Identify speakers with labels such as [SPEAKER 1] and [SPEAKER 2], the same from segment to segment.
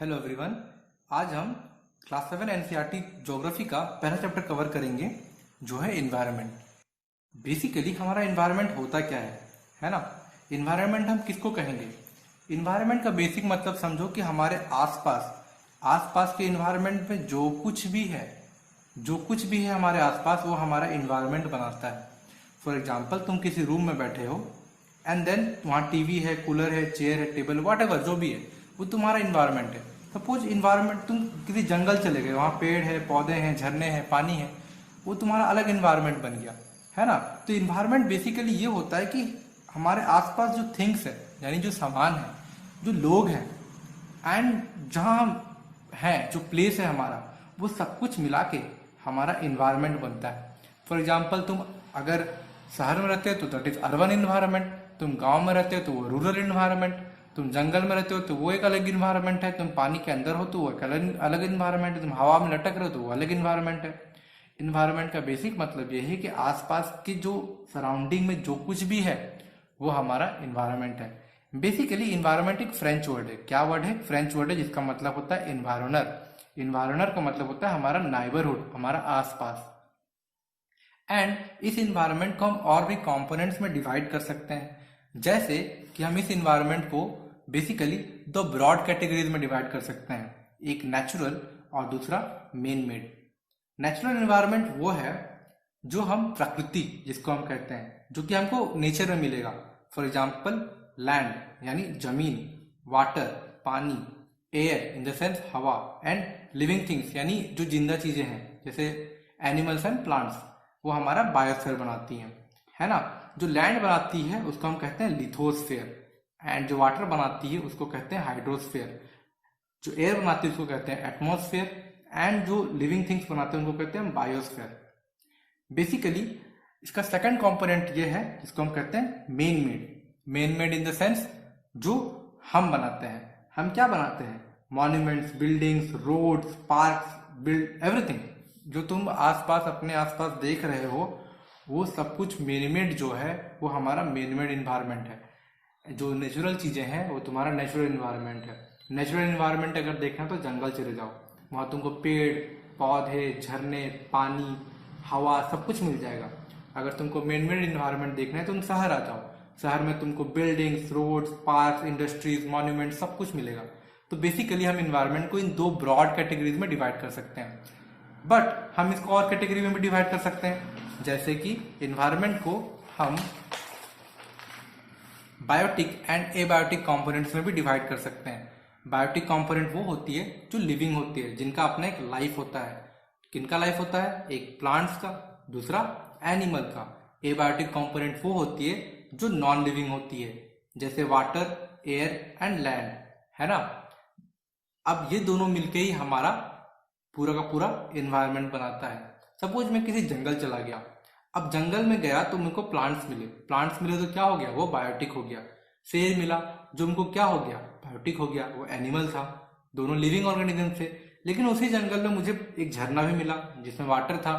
[SPEAKER 1] Hello everyone. आज हम class 7 NCERT geography का पहला चैप्टर कवर करेंगे जो है इन्वायरमेंट। बेसिकली हमारा इन्वायरमेंट होता क्या है ना। इन्वायरमेंट हम किसको कहेंगे? इन्वायरमेंट का बेसिक मतलब समझो कि हमारे आसपास आसपास के इन्वायरमेंट में जो कुछ भी है हमारे आसपास वो हमारा इन्वायरमेंट बनाता है। फॉर एग्जाम्पल, तुम किसी रूम में बैठे हो एंड देन वहाँ टीवी है, कूलर है, चेयर है, टेबल, व्हाटएवर जो भी है वो तुम्हारा इन्वायरमेंट है। सपोज इन्वायरमेंट, तुम किसी जंगल चले गए, वहाँ पेड़ है, पौधे हैं, झरने हैं, पानी है, वो तुम्हारा अलग इन्वायरमेंट बन गया, है ना। तो इन्वायरमेंट बेसिकली ये होता है कि हमारे आसपास जो थिंग्स है, यानी जो सामान है, जो लोग हैं एंड जहाँ हम हैं, जो प्लेस है हमारा, वो सब कुछ मिला के हमारा इन्वायरमेंट बनता है। फॉर एग्जाम्पल, तुम अगर शहर में रहते हो तो दैट इज अर्बन इन्वायरमेंट, तुम गांव में रहते हो तो वो रूरल इन्वायरमेंट, तुम जंगल में रहते हो तो वो एक अलग इन्वायरमेंट है, तुम पानी के अंदर हो तो वो एक अलग इन्वायरमेंट है, तुम हवा में लटक रहे हो तो वो अलग इन्वायरमेंट है। इन्वायरमेंट का बेसिक मतलब ये है कि आसपास की जो सराउंडिंग में जो कुछ भी है वो हमारा इन्वायरमेंट है। बेसिकली इन्वायरमेंट एक फ्रेंच वर्ड है। क्या वर्ड है? फ्रेंच वर्ड है, जिसका मतलब होता है इन्वायरनर। इन्वायरनर का मतलब होता है हमारा नाइबरहुड, हमारा आसपास। एंड इस इन्वायरमेंट को हम और भी कंपोनेंट्स में डिवाइड कर सकते हैं। जैसे कि हम इस इन्वायरमेंट को बेसिकली दो ब्रॉड कैटेगरीज में डिवाइड कर सकते हैं, एक नेचुरल और दूसरा मेन मेड। नेचुरल इन्वायरमेंट वो है जो हम प्रकृति, जिसको हम कहते हैं, जो कि हमको नेचर में मिलेगा। फॉर एग्जाम्पल, लैंड यानी जमीन, वाटर पानी, एयर इन द सेंस हवा, एंड लिविंग थिंग्स यानी जो जिंदा चीजें हैं जैसे एनिमल्स एंड प्लांट्स, वो हमारा बायोस्फीयर बनाती हैं, है ना। जो लैंड बनाती है उसको हम कहते हैं लिथोस्फीयर, एंड जो वाटर बनाती है उसको कहते हैं हाइड्रोस्फीयर, जो एयर बनाती है उसको कहते हैं एटमॉस्फेयर, एंड जो लिविंग थिंग्स बनाते हैं उनको कहते हैं बायोस्फीयर। बेसिकली इसका सेकंड कंपोनेंट ये है जिसको हम कहते हैं man made. Man made in the sense जो हम बनाते हैं। हम क्या बनाते हैं? Monuments, buildings, roads, parks, build everything जो तुम आसपास अपने आसपास देख रहे हो वो सब कुछ मेन मेड जो है वो हमारा मेन मेड इन्वायरमेंट है। जो नेचुरल चीजें हैं वो तुम्हारा नेचुरल इन्वायरमेंट है। नेचुरल इन्वायरमेंट अगर देखना तो जंगल चले जाओ, वहां तुमको पेड़ पौधे, झरने, पानी, हवा सब कुछ मिल जाएगा। अगर तुमको मेन मेड इन्वायरमेंट देखना है तुम शहर आ जाओ, शहर में तुमको buildings, roads, park, industries, monument सब कुछ मिलेगा। तो बेसिकली हम इन्वायरमेंट को इन दो ब्रॉड कैटेगरीज में डिवाइड कर सकते हैं, बट हम इसको और कैटेगरी में भी डिवाइड कर सकते हैं। जैसे कि इन्वायरमेंट को हम बायोटिक एंड एबायोटिक कंपोनेंट्स में भी डिवाइड कर सकते हैं। बायोटिक कंपोनेंट वो होती है जो लिविंग होती है, जिनका अपना एक लाइफ होता है। किनका लाइफ होता है? एक प्लांट्स का, दूसरा एनिमल का। एबायोटिक कंपोनेंट वो होती है जो नॉन लिविंग होती है, जैसे वाटर, एयर एंड लैंड, है ना। अब ये दोनों मिलके ही हमारा पूरा का पूरा इन्वायरमेंट बनाता है। सपोज मैं किसी जंगल चला गया, अब जंगल में गया तो मुझको प्लांट्स मिले तो क्या हो गया? वो बायोटिक हो गया। शेर मिला जो उनको क्या हो गया? बायोटिक हो गया, वो एनिमल था। दोनों लिविंग ऑर्गेनिज्म थे। लेकिन उसी जंगल में मुझे एक झरना भी मिला जिसमें वाटर था,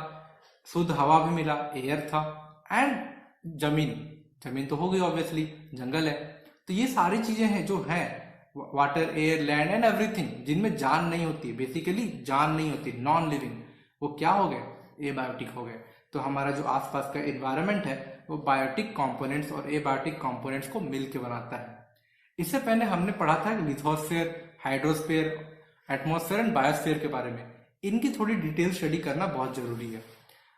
[SPEAKER 1] शुद्ध हवा भी मिला, एयर था, एंड जमीन तो हो गई, ऑब्वियसली जंगल है। तो ये सारी चीजें हैं जो हैं water, air, land and everything, जिनमें जान नहीं होती, बेसिकली जान नहीं होती, नॉन लिविंग, वो क्या हो गए? एबायोटिक हो गए। तो हमारा जो आसपास का एनवायरनमेंट है वो बायोटिक कंपोनेंट्स और एबायोटिक कंपोनेंट्स को मिलकर बनाता है। इससे पहले हमने पढ़ा था lithosphere, hydrosphere, atmosphere and biosphere के बारे में। इनकी थोड़ी डिटेल स्टडी करना बहुत जरूरी है।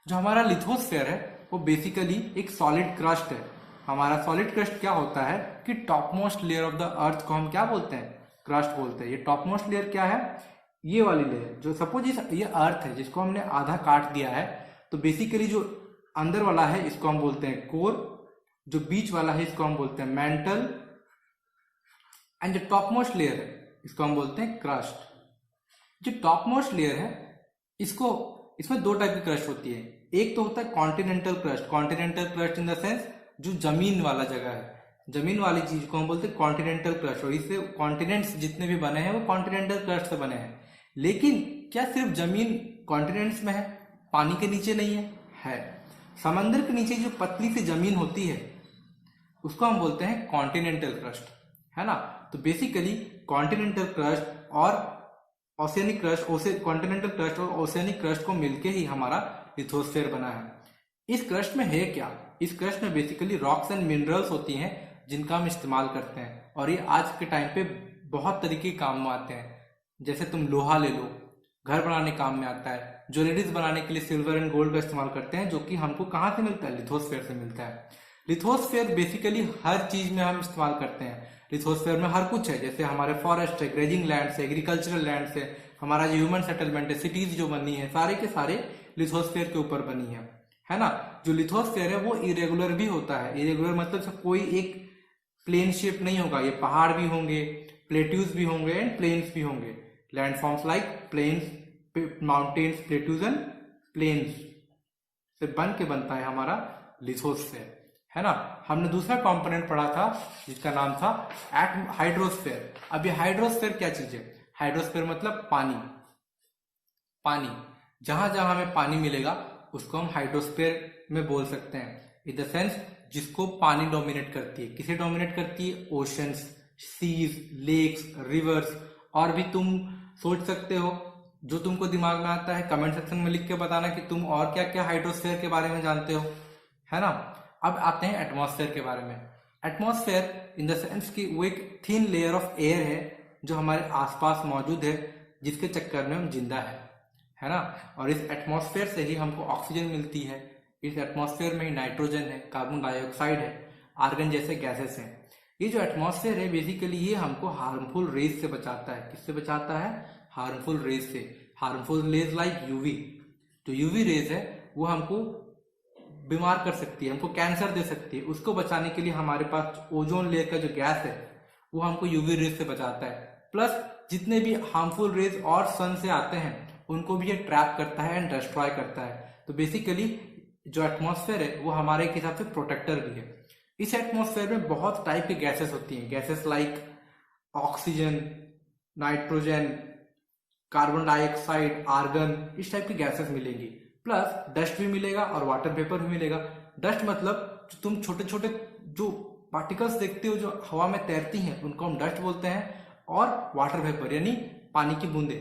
[SPEAKER 1] जो हमारा लिथोस्फीयर है वो बेसिकली एक सॉलिड क्रस्ट है। हमारा सॉलिड क्रस्ट क्या होता है कि top most layer of the earth को हम क्या बोलते हैं? क्रस्ट बोलते हैं। ये टॉप मोस्ट लेयर क्या है? ये वाली लेयर, जो सपोज ये अर्थ है जिसको हमने आधा काट दिया है, तो बेसिकली जो अंदर वाला है इसको हम बोलते हैं कोर, जो बीच वाला है इसको हम बोलते हैं मेंटल, एंड जो टॉप मोस्ट लेयर है इसको हम बोलते हैं क्रस्ट। जो टॉप मोस्ट लेयर है इसमें दो टाइप की क्रस्ट होती है। एक तो होता है continental crust. Continental crust in the sense जो जमीन वाला जगह है, जमीन वाली चीज को हम बोलते हैं कॉन्टिनेंटल क्रस्ट, और इससे कॉन्टिनेंट्स जितने भी बने हैं वो कॉन्टिनेंटल क्रस्ट से बने हैं। लेकिन क्या सिर्फ जमीन कॉन्टिनेंट्स में है? पानी के नीचे नहीं है। समंदर के नीचे जो पतली सी जमीन होती है उसको हम बोलते हैं कॉन्टिनेंटल क्रस्ट, है ना। तो बेसिकली कॉन्टिनेंटल क्रस्ट और ओशियनिक क्रस्ट, कॉन्टिनेंटल क्रस्ट और ओशियनिक क्रस्ट को मिलके ही हमारा लिथोस्फीयर बना है। इस क्रस्ट में है क्या? इस क्रस्ट में बेसिकली रॉक्स एंड मिनरल्स होती हैं जिनका हम इस्तेमाल करते हैं, और ये आज के टाइम पे बहुत तरीके के काम में आते हैं। जैसे तुम लोहा ले लो, घर बनाने काम में आता है। ज्वेलरीज बनाने के लिए सिल्वर एंड गोल्ड का इस्तेमाल करते हैं, जो कि हमको कहाँ से मिलता है? लिथोस्फीयर से मिलता है। लिथोस्फीयर बेसिकली हर चीज में हम इस्तेमाल करते हैं। लिथोस्फीयर में हर कुछ है, जैसे हमारे फॉरेस्ट है, ग्रेजिंग लैंड है, एग्रीकल्चरल लैंड है, हमारा जो ह्यूमन सेटलमेंट है, सिटीज जो बनी है, सारे के सारे लिथोस्फीयर के ऊपर बनी है ना। जो लिथोस्फीयर है वो इरेगुलर भी होता है। इरेगुलर मतलब कोई एक प्लेन शेप नहीं होगा, ये पहाड़ भी होंगे, प्लेट्यूज भी होंगे एंड प्लेन्स भी होंगे। Landforms like plains, mountains, plateaus and plains से बन के बनता है हमारा लिथोस्फीयर, है ना। हमने दूसरा कंपोनेंट पढ़ा था जिसका नाम था हाइड्रोस्फीयर। अब ये हाइड्रोस्फीयर क्या चीज है? हाइड्रोस्फीयर मतलब पानी। पानी जहां जहां हमें पानी मिलेगा उसको हम हाइड्रोस्फीयर में बोल सकते हैं। इन द सेंस जिसको पानी डोमिनेट करती है। किसे डोमिनेट करती है? Oceans, seas, lakes, rivers. और भी तुम सोच सकते हो, जो तुमको दिमाग में आता है कमेंट सेक्शन में लिख के बताना कि तुम और क्या क्या हाइड्रोस्फीयर के बारे में जानते हो, है ना। अब आते हैं एटमॉस्फेयर के बारे में। एटमॉस्फेयर इन द सेंस कि वो एक थिन लेयर ऑफ एयर है जो हमारे आसपास मौजूद है, जिसके चक्कर में हम जिंदा है ना। और इस एटमॉस्फेयर से ही हमको ऑक्सीजन मिलती है। इस एटमॉस्फेयर में ही नाइट्रोजन है, कार्बन डाइऑक्साइड है, आर्गन जैसे गैसेस हैं। ये जो एटमॉस्फेयर है बेसिकली ये हमको हार्मफुल रेज से बचाता है। किससे बचाता है? हार्मफुल रेज से। Harmful rays like UV. जो यूवी रेज है वो हमको बीमार कर सकती है, हमको कैंसर दे सकती है। उसको बचाने के लिए हमारे पास ओजोन लेयर का जो गैस है वो हमको यूवी रेज से बचाता है। प्लस जितने भी हार्मफुल रेज और सन से आते हैं उनको भी ये ट्रैप करता है एंड डिस्ट्रॉय करता है। तो बेसिकली जो एटमॉस्फेयर है वो हमारे एक हिसाब से प्रोटेक्टर भी है। इस एटमॉस्फेयर में बहुत टाइप की गैसेस होती हैं। Gases like oxygen, nitrogen, carbon dioxide, argon, इस टाइप की गैसेस मिलेंगी। प्लस डस्ट भी मिलेगा और वाटर वेपर भी मिलेगा। डस्ट मतलब जो तुम छोटे छोटे जो पार्टिकल्स देखते हो जो हवा में तैरती हैं उनको हम डस्ट बोलते हैं। और वाटर वेपर यानी पानी की बूंदे।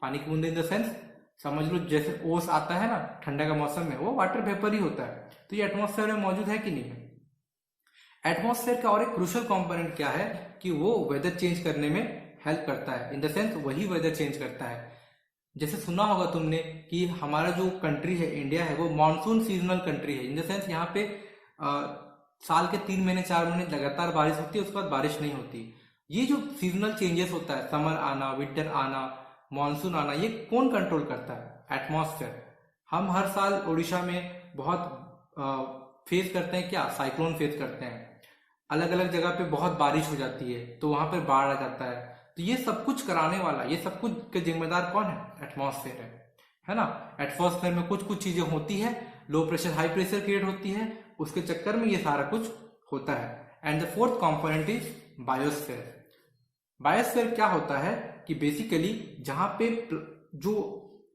[SPEAKER 1] पानी की बूंदे इन द सेंस समझ लो जैसे ओस आता है ना ठंडा का मौसम में, वो वाटर वेपर ही होता है। तो ये एटमॉस्फेयर में मौजूद है कि नहीं है? एटमॉस्फेयर का और एक क्रूशियल कंपोनेंट क्या है कि वो वेदर चेंज करने में हेल्प करता है। इन द सेंस वही वेदर चेंज करता है। जैसे सुना होगा तुमने कि हमारा जो कंट्री है इंडिया है वो मानसून सीजनल कंट्री है। इन द सेंस यहाँ पे साल के 3 महीने 4 महीने लगातार बारिश होती है, उसके बाद बारिश नहीं होती। ये जो सीजनल चेंजेस होता है, समर आना, विंटर आना, मानसून आना, ये कौन कंट्रोल करता है? एटमॉस्फेयर। हम हर साल उड़ीसा में बहुत फेस करते हैं क्या? साइक्लोन फेस करते हैं। अलग अलग जगह पे बहुत बारिश हो जाती है तो वहां पर बाढ़ आ जाता है। तो ये सब कुछ कराने वाला, ये सब कुछ के जिम्मेदार कौन है? एटमॉस्फेयर है ना। एटमॉस्फेयर में कुछ कुछ चीजें होती है, low pressure high pressure create होती है, उसके चक्कर में ये सारा कुछ होता है। And the fourth component is biosphere. Biosphere क्या होता है कि बेसिकली जहां पे जो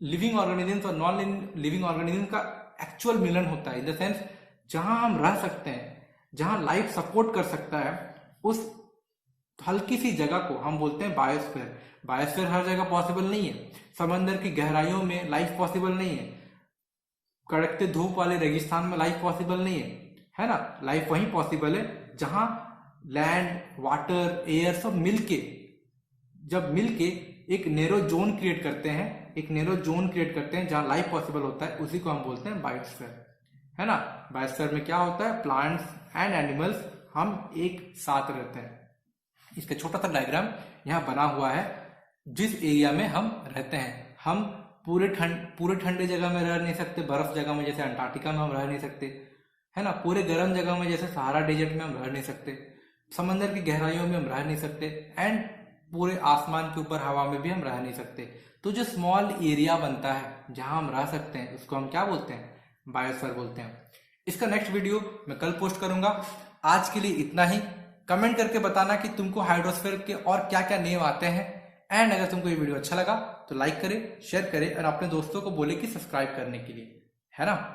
[SPEAKER 1] लिविंग ऑर्गेनिजम्स और नॉन लिविंग ऑर्गेनिज्म का एक्चुअल मिलन होता है। इन द सेंस जहां हम रह सकते हैं, जहां लाइफ सपोर्ट कर सकता है, उस हल्की सी जगह को हम बोलते हैं बायोस्फीयर। बायोस्फीयर हर जगह पॉसिबल नहीं है। समंदर की गहराइयों में लाइफ पॉसिबल नहीं है। कड़कते धूप वाले रेगिस्तान में लाइफ पॉसिबल नहीं है ना। लाइफ वहीं पॉसिबल है जहां लैंड, वाटर, एयर सब मिलके, जब मिलके एक नैरो जोन क्रिएट करते हैं, एक नैरो जोन क्रिएट करते हैं जहां लाइफ पॉसिबल होता है, उसी को हम बोलते हैं बायोस्फीयर, है ना। बायोस्फीयर में क्या होता है? प्लांट्स एंड एनिमल्स हम एक साथ रहते हैं। इसका छोटा सा डायग्राम यहाँ बना हुआ है। जिस एरिया में हम रहते हैं, हम पूरे ठंडे जगह में रह नहीं सकते, बर्फ जगह में जैसे अंटार्कटिका में हम रह नहीं सकते, है ना। पूरे गर्म जगह में जैसे सहारा डेजर्ट में हम रह नहीं सकते, समंदर की गहराइयों में हम रह नहीं सकते, एंड पूरे आसमान के ऊपर हवा में भी हम रह नहीं सकते। तो जो स्मॉल एरिया बनता है जहां हम रह सकते हैं उसको हम क्या बोलते हैं? बायोस्फीयर बोलते हैं। इसका नेक्स्ट वीडियो मैं कल पोस्ट करूंगा। आज के लिए इतना ही। कमेंट करके बताना कि तुमको हाइड्रोस्फीयर के और क्या क्या नेम आते हैं। एंड अगर तुमको ये वीडियो अच्छा लगा तो लाइक करें, शेयर करें और अपने दोस्तों को बोले कि सब्सक्राइब करने के लिए, है ना।